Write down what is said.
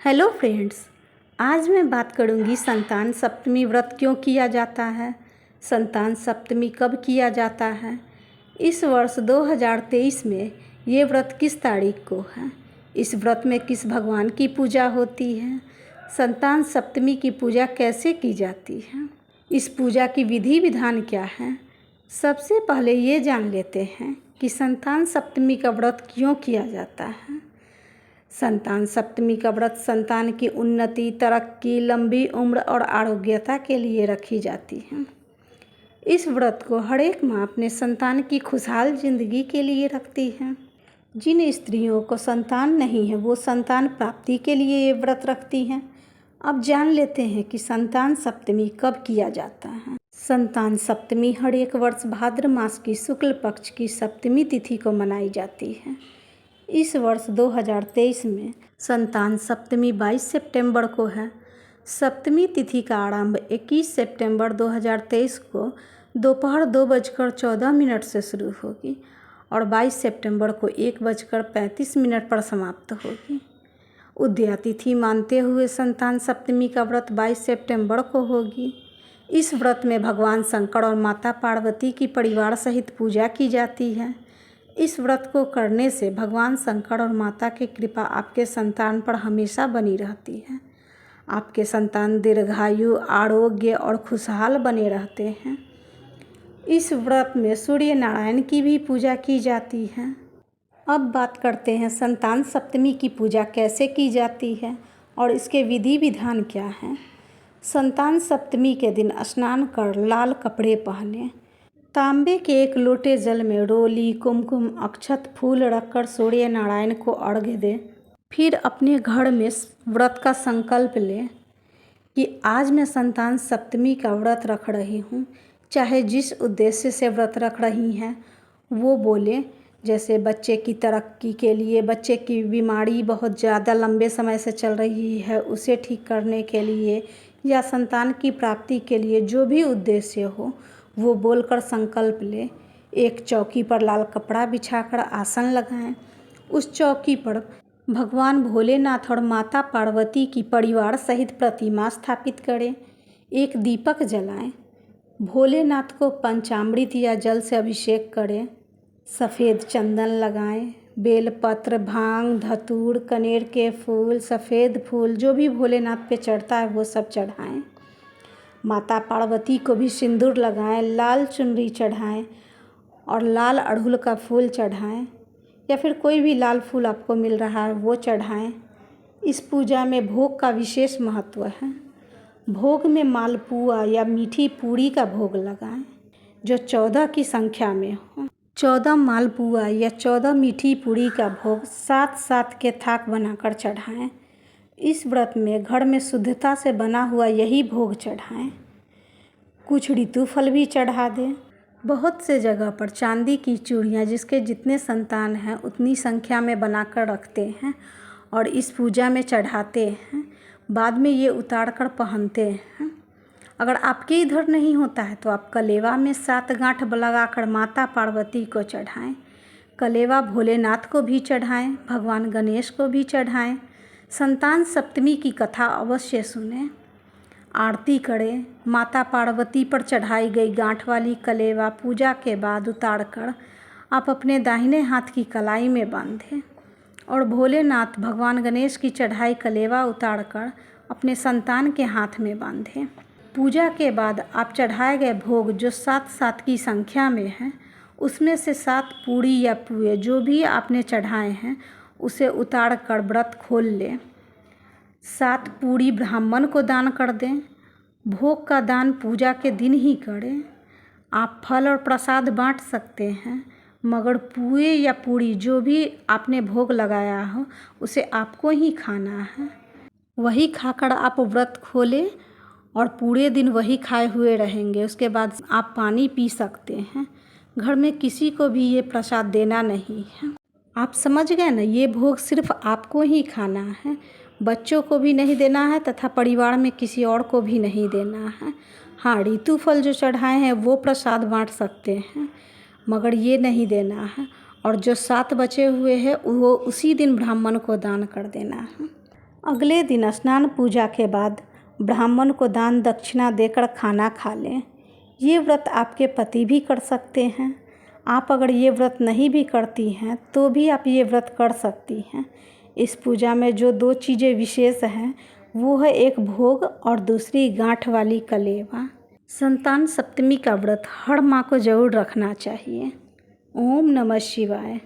Hello friends, आज मैं बात करूंगी संतान सप्तमी व्रत क्यों किया जाता है, संतान सप्तमी कब किया जाता है, इस वर्ष 2023 में ये व्रत किस तारीख को है, इस व्रत में किस भगवान की पूजा होती है, संतान सप्तमी की पूजा कैसे की जाती है, इस पूजा की विधि विधान क्या है। सबसे पहले ये जान लेते हैं कि संतान सप्तमी का व्रत क्यों किया जाता है। संतान सप्तमी का व्रत संतान की उन्नति, तरक्की, लंबी उम्र और आरोग्यता के लिए रखी जाती है। इस व्रत को हर एक माँ अपने संतान की खुशहाल जिंदगी के लिए रखती है। जिन स्त्रियों को संतान नहीं है वो संतान प्राप्ति के लिए ये व्रत रखती हैं। अब जान लेते हैं कि संतान सप्तमी कब किया जाता है। संतान सप्तमी हर एक वर्ष भाद्र मास की शुक्ल पक्ष की सप्तमी तिथि को मनाई जाती है। इस वर्ष 2023 में संतान सप्तमी 22 सितंबर को है। सप्तमी तिथि का आरंभ 21 सितंबर 2023 को दोपहर 2:14 से शुरू होगी और 22 सितंबर को 1:35 पर समाप्त होगी। उदया तिथि मानते हुए संतान सप्तमी का व्रत 22 सितंबर को होगी। इस व्रत में भगवान शंकर और माता पार्वती की परिवार सहित पूजा की जाती है। इस व्रत को करने से भगवान शंकर और माता की कृपा आपके संतान पर हमेशा बनी रहती है। आपके संतान दीर्घायु, आरोग्य और खुशहाल बने रहते हैं। इस व्रत में सूर्य नारायण की भी पूजा की जाती है। अब बात करते हैं संतान सप्तमी की पूजा कैसे की जाती है और इसके विधि विधान क्या हैं। संतान सप्तमी के दिन स्नान कर लाल कपड़े पहने, तांबे के एक लोटे जल में रोली, कुमकुम, अक्षत, फूल रखकर सूर्य नारायण को अर्घ्य दें। फिर अपने घर में व्रत का संकल्प लें कि आज मैं संतान सप्तमी का व्रत रख रही हूँ। चाहे जिस उद्देश्य से व्रत रख रही हैं वो बोलें, जैसे बच्चे की तरक्की के लिए, बच्चे की बीमारी बहुत ज़्यादा लंबे समय से चल रही है उसे ठीक करने के लिए, या संतान की प्राप्ति के लिए, जो भी उद्देश्य हो वो बोलकर संकल्प ले। एक चौकी पर लाल कपड़ा बिछाकर आसन लगाएं। उस चौकी पर भगवान भोलेनाथ और माता पार्वती की परिवार सहित प्रतिमा स्थापित करें। एक दीपक जलाएं। भोलेनाथ को पंचामृत या जल से अभिषेक करें। सफ़ेद चंदन लगाएं। बेलपत्र, भांग, धतूर, कनेर के फूल, सफ़ेद फूल, जो भी भोलेनाथ पे चढ़ता है वो सब चढ़ाएं। माता पार्वती को भी सिंदूर लगाएं, लाल चुनरी चढ़ाएं और लाल अड़हुल का फूल चढ़ाएं, या फिर कोई भी लाल फूल आपको मिल रहा है वो चढ़ाएं। इस पूजा में भोग का विशेष महत्व है। भोग में मालपुआ या मीठी पूड़ी का भोग लगाएं जो 14 की संख्या में हो। 14 मालपुआ या 14 मीठी पूड़ी का भोग 7-7 के थाक बनाकर चढ़ाएं। इस व्रत में घर में शुद्धता से बना हुआ यही भोग चढ़ाएं। कुछ ऋतु फल भी चढ़ा दें। बहुत से जगह पर चांदी की चूड़ियाँ जिसके जितने संतान हैं उतनी संख्या में बनाकर रखते हैं और इस पूजा में चढ़ाते हैं। बाद में ये उतार कर पहनते हैं। अगर आपके इधर नहीं होता है तो आप कलेवा में 7 गांठ लगाकर माता पार्वती को चढ़ाएं। कलेवा भोलेनाथ को भी चढ़ाएं, भगवान गणेश को भी चढ़ाएं। संतान सप्तमी की कथा अवश्य सुनें। आरती करें। माता पार्वती पर चढ़ाई गई गांठ वाली कलेवा पूजा के बाद उतार कर आप अपने दाहिने हाथ की कलाई में बांधें और भोलेनाथ, भगवान गणेश की चढ़ाई कलेवा उतार कर अपने संतान के हाथ में बांधें। पूजा के बाद आप चढ़ाए गए भोग जो 7-7 की संख्या में है उसमें से 7 पूड़ी या पुए जो भी आपने चढ़ाए हैं उसे उतार कर व्रत खोल लें। 7 पूड़ी ब्राह्मण को दान कर दें। भोग का दान पूजा के दिन ही करें। आप फल और प्रसाद बांट सकते हैं, मगर पुए या पूड़ी जो भी आपने भोग लगाया हो उसे आपको ही खाना है। वही खाकर आप व्रत खोलें और पूरे दिन वही खाए हुए रहेंगे। उसके बाद आप पानी पी सकते हैं। घर में किसी को भी ये प्रसाद देना नहीं है। आप समझ गए ना, ये भोग सिर्फ आपको ही खाना है, बच्चों को भी नहीं देना है तथा परिवार में किसी और को भी नहीं देना है। हाँ, ऋतु फल जो चढ़ाए हैं वो प्रसाद बांट सकते हैं, मगर ये नहीं देना है। और जो 7 बचे हुए हैं वो उसी दिन ब्राह्मण को दान कर देना है। अगले दिन स्नान पूजा के बाद ब्राह्मण को दान दक्षिणा देकर खाना खा लें। ये व्रत आपके पति भी कर सकते हैं। आप अगर ये व्रत नहीं भी करती हैं तो भी आप ये व्रत कर सकती हैं। इस पूजा में जो 2 चीज़ें विशेष हैं वो है एक भोग और दूसरी गांठ वाली कलेवा। संतान सप्तमी का व्रत हर माँ को ज़रूर रखना चाहिए। ओम नमः शिवाय।